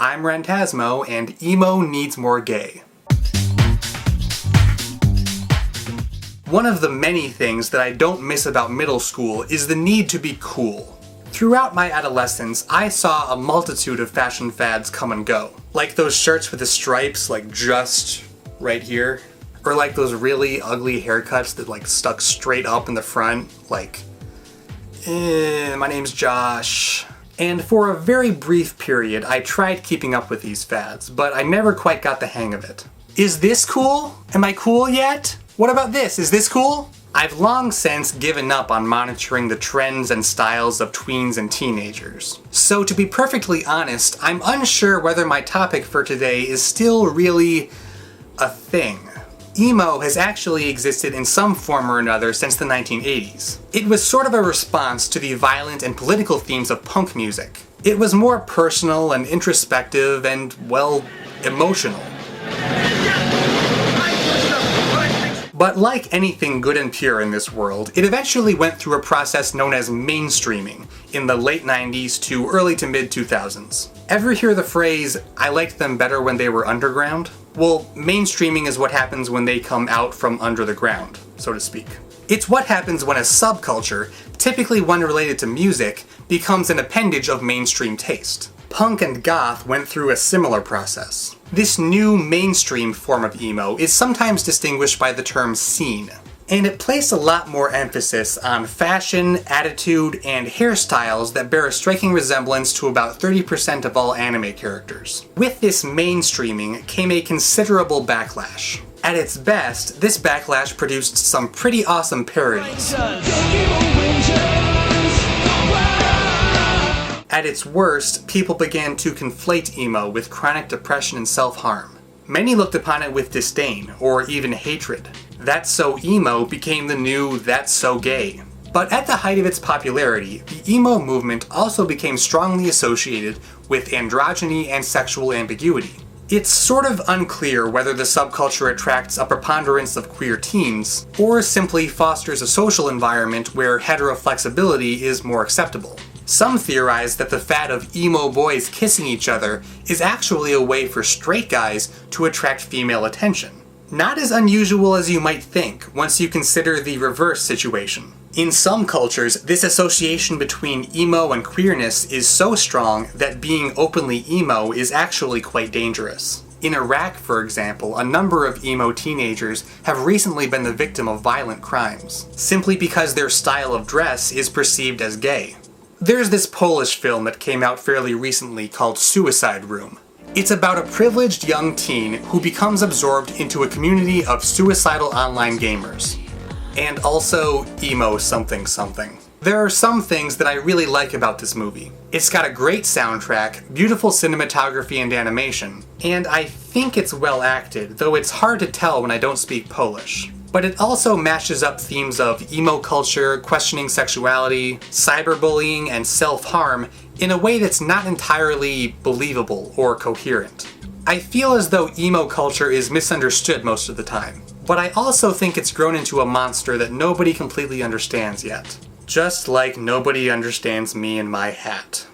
I'm Rantasmo, and Emo Needs More Gay. One of the many things that I don't miss about middle school is the need to be cool. Throughout my adolescence, I saw a multitude of fashion fads come and go. Like those shirts with the stripes, like just right here. Or like those really ugly haircuts that like stuck straight up in the front, like, my name's Josh. And for a very brief period, I tried keeping up with these fads, but I never quite got the hang of it. Is this cool? Am I cool yet? What about this? Is this cool? I've long since given up on monitoring the trends and styles of tweens and teenagers. So to be perfectly honest, I'm unsure whether my topic for today is still really a thing. Emo has actually existed in some form or another since the 1980s. It was sort of a response to the violent and political themes of punk music. It was more personal and introspective and, well, emotional. But like anything good and pure in this world, it eventually went through a process known as mainstreaming in the late 90s to early to mid 2000s. Ever hear the phrase, "I liked them better when they were underground"? Well, mainstreaming is what happens when they come out from under the ground, so to speak. It's what happens when a subculture, typically one related to music, becomes an appendage of mainstream taste. Punk and goth went through a similar process. This new mainstream form of emo is sometimes distinguished by the term scene, and it placed a lot more emphasis on fashion, attitude, and hairstyles that bear a striking resemblance to about 30% of all anime characters. With this mainstreaming came a considerable backlash. At its best, this backlash produced some pretty awesome parodies. At its worst, people began to conflate emo with chronic depression and self-harm. Many looked upon it with disdain, or even hatred. That's So Emo became the new That's So Gay. But at the height of its popularity, the emo movement also became strongly associated with androgyny and sexual ambiguity. It's sort of unclear whether the subculture attracts a preponderance of queer teens, or simply fosters a social environment where heteroflexibility is more acceptable. Some theorize that the fad of emo boys kissing each other is actually a way for straight guys to attract female attention. Not as unusual as you might think once you consider the reverse situation. In some cultures, this association between emo and queerness is so strong that being openly emo is actually quite dangerous. In Iraq, for example, a number of emo teenagers have recently been the victim of violent crimes, simply because their style of dress is perceived as gay. There's this Polish film that came out fairly recently called Suicide Room. It's about a privileged young teen who becomes absorbed into a community of suicidal online gamers. And also, emo something something. There are some things that I really like about this movie. It's got a great soundtrack, beautiful cinematography and animation, and I think it's well acted, though it's hard to tell when I don't speak Polish. But it also mashes up themes of emo culture, questioning sexuality, cyberbullying, and self-harm in a way that's not entirely believable or coherent. I feel as though emo culture is misunderstood most of the time, but I also think it's grown into a monster that nobody completely understands yet. Just like nobody understands me and my hat.